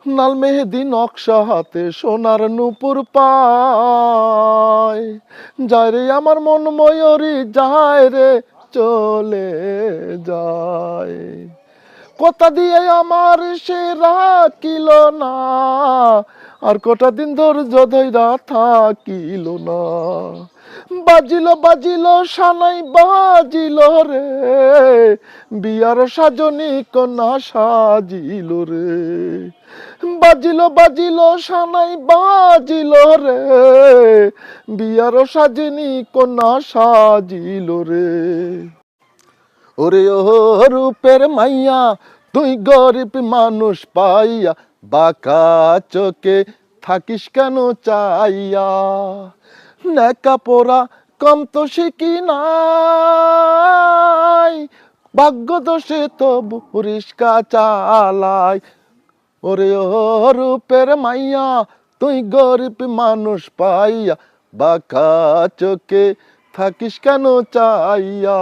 লাল মেহেদি নকশা হাতে সোনার নূপুর পায়, যায় রে আমার মন ময়ূরী যায় রে চলে যায়। কথা দিয়ে আমার সে রাখিল না, আর কটা দিন ধৈর্য ধইরা থাকিল না। বাজিল বাজিল সানাই বাজিল রে, বিয়ার সাজনী কন্যা সাজিল রে। বাজিল বাজিল সানাই বাজিল রে, বিয়ার সাজনী কন্যা সাজিল রে। ওরে ও রূপের মাইয়া তুই গরিব মানুষ পাইয়া, বাঁকা চোখে থাকিস কেন চাইয়া। নেকা পোড়া কম তো শিখি নাই, ভাগ্য দোষে তবু রিস্কা চালাই। ওরে ও রূপের মাইয়া তুই গরিব মানুষ পাইয়া, বাঁকা চোখে থাকিস কেন চাইয়া।